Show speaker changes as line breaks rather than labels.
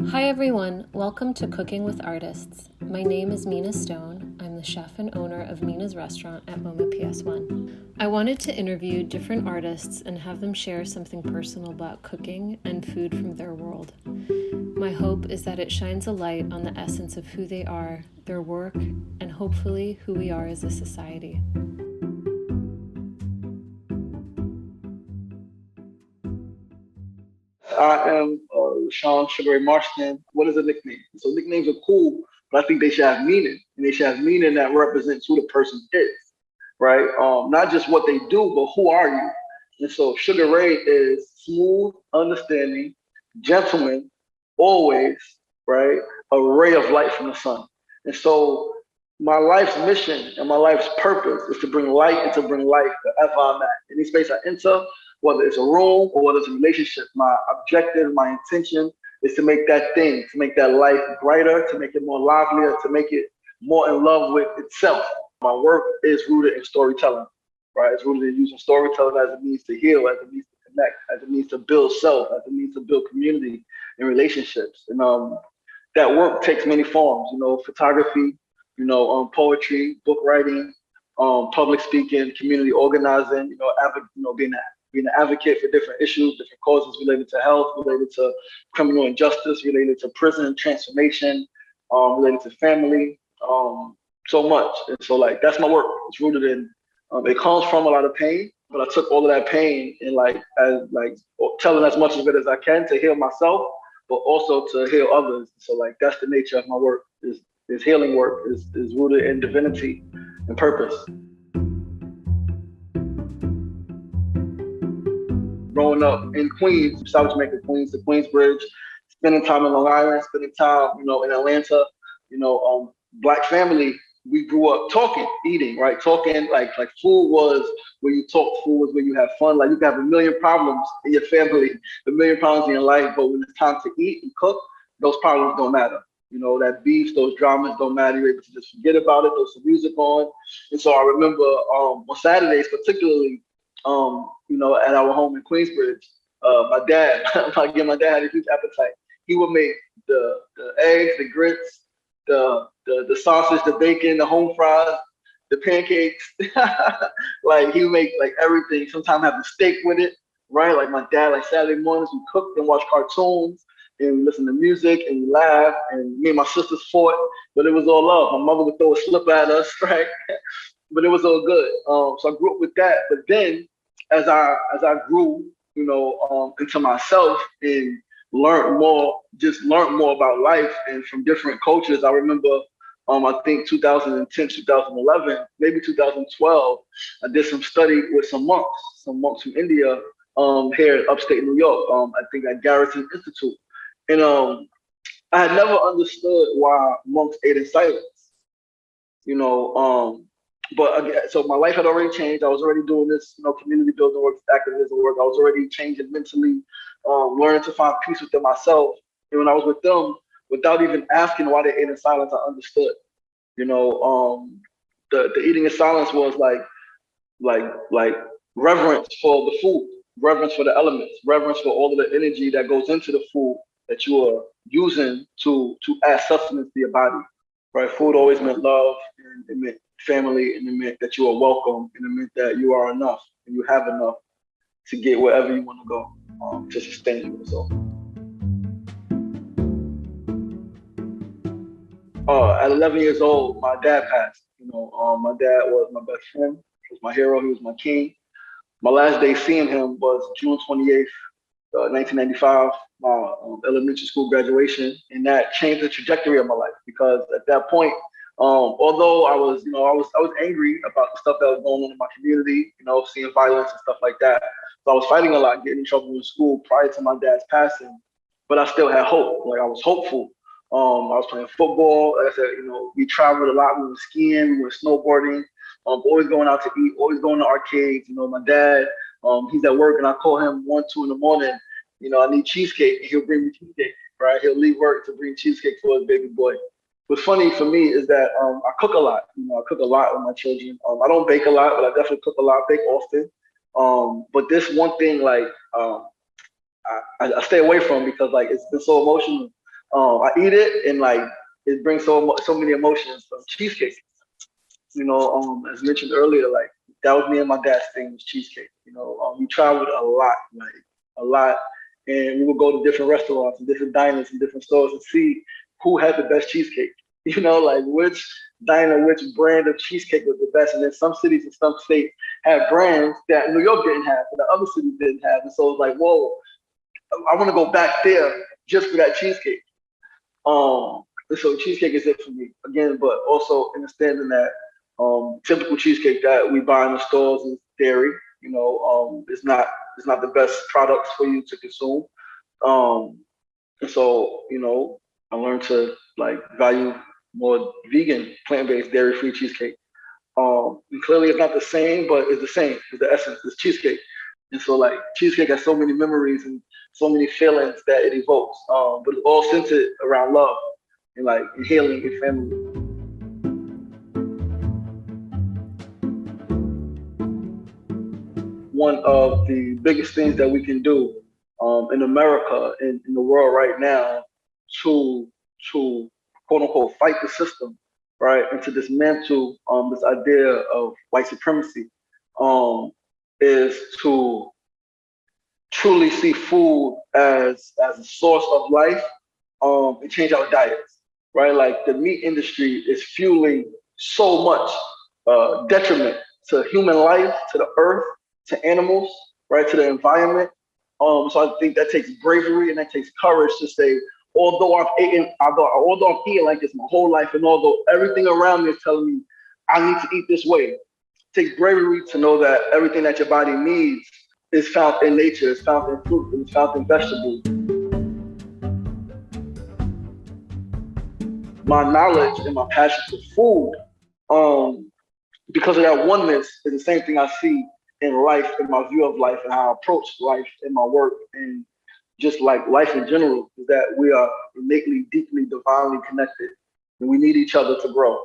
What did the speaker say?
Hi everyone, welcome to Cooking with Artists. My name is Mina Stone. I'm the chef and owner of Mina's restaurant at Moma PS1. I wanted to interview different artists and have them share something personal about cooking and food from their world. My hope is that it shines a light on the essence of who they are, their work, and hopefully who we are as a society.
I am Sean Sugar Ray Marston. What is a nickname? So nicknames are cool, but I think they should have meaning, and they should have meaning that represents who the person is, right? Not just what they do, but who are you? And so Sugar Ray is smooth, understanding, gentleman, always, right? A ray of light from the sun. And so my life's mission and my life's purpose is to bring light and to bring life wherever I'm at. Any space I enter, whether it's a room or whether it's a relationship, my objective, my intention is to make that thing, to make that life brighter, to make it more livelier, to make it more in love with itself. My work is rooted in storytelling, right? It's rooted in using storytelling as a means to heal, as a means to connect, as a means to build self, as a means to build community and relationships. And that work takes many forms, photography, poetry, book writing, public speaking, community organizing, being an advocate for different issues, different causes related to health, related to criminal injustice, related to prison transformation, related to family, so much. And so like that's my work. It's rooted in it comes from a lot of pain, but I took all of that pain and telling as much of it as I can to heal myself, but also to heal others. So like that's the nature of my work is healing work, is rooted in divinity and purpose. Growing up in Queens, South Jamaica, Queens, the Queensbridge, spending time in Long Island, spending time, in Atlanta, Black family, we grew up talking, eating, right? Talking like food was where you talk, food was where you have fun. Like you can have a million problems in your family, a million problems in your life, but when it's time to eat and cook, those problems don't matter. That beef, those dramas don't matter. You're able to just forget about it, throw some music on. And so I remember on Saturdays, particularly, at our home in Queensbridge, my dad, my dad had a huge appetite. He would make the eggs, the grits, the sausage, the bacon, the home fries, the pancakes. Like he would make like everything. Sometimes have the steak with it, right? Like my dad, like Saturday mornings we cooked and watched cartoons and we listened to music and we laughed and me and my sisters fought, but it was all love. My mother would throw a slip at us, right? But it was all good. So I grew up with that. But then as I grew, into myself and learned more about life and from different cultures. I remember, I think 2010, 2011, maybe 2012, I did some study with some monks from India, here in upstate New York. I think at Garrison Institute, and I had never understood why monks ate in silence. You know, but again, so my life had already changed. I was already doing this, community building work, activism work. I was already changing mentally, learning to find peace within myself. And when I was with them, without even asking why they ate in silence, I understood. You know, the eating in silence was like reverence for the food, reverence for the elements, reverence for all of the energy that goes into the food that you are using to add sustenance to your body. Right? Food always meant love, and it meant family, and it meant that you are welcome, and it meant that you are enough and you have enough to get wherever you want to go, to sustain you. So, at 11 years old, my dad passed. My dad was my best friend. He was my hero. He was my king. My last day seeing him was June 28th, 1995, my elementary school graduation, and that changed the trajectory of my life because at that point, although I was angry about the stuff that was going on in my community, seeing violence and stuff like that. So I was fighting a lot, getting in trouble in school prior to my dad's passing, but I still had hope. Like I was hopeful. I was playing football. Like I said, we traveled a lot. We were skiing, we were snowboarding, always going out to eat, always going to arcades. My dad, he's at work and I call him 1, 2 in the morning. I need cheesecake and he'll bring me cheesecake, right? He'll leave work to bring cheesecake for his baby boy. What's funny for me is that I cook a lot. I cook a lot with my children. I don't bake a lot, but I definitely cook a lot. I bake often. But this one thing, like, I stay away from because like it's been so emotional. I eat it and like it brings so many emotions. Cheesecake, as mentioned earlier, like that was me and my dad's thing was cheesecake. We traveled a lot, like a lot, and we would go to different restaurants and different diners and different stores and see who had the best cheesecake. Like which diner, which brand of cheesecake was the best. And then some cities and some states have brands that New York didn't have, and the other cities didn't have. And so it's like, whoa, I want to go back there just for that cheesecake. And so cheesecake is it for me again, but also understanding that typical cheesecake that we buy in the stores is dairy. It's not the best products for you to consume. Um, and so I learned to like value more vegan, plant-based, dairy-free cheesecake. And clearly it's not the same, but it's the same. It's the essence. It's cheesecake. And so like cheesecake has so many memories and so many feelings that it evokes. But it's all centered around love and like healing and family. One of the biggest things that we can do in America, in the world right now, to to quote unquote fight the system, right, and to dismantle this idea of white supremacy, um, is to truly see food as a source of life, and change our diets, right? Like the meat industry is fueling so much detriment to human life, to the earth, to animals, right, to the environment. So I think that takes bravery and that takes courage to say, although I'm eating like this my whole life, and although everything around me is telling me I need to eat this way, it takes bravery to know that everything that your body needs is found in nature, is found in fruit, and is found in vegetables. My knowledge and my passion for food, because of that oneness, is the same thing I see in life, in my view of life, and how I approach life in my work, and just like life in general, is that we are innately, deeply, divinely connected, and we need each other to grow.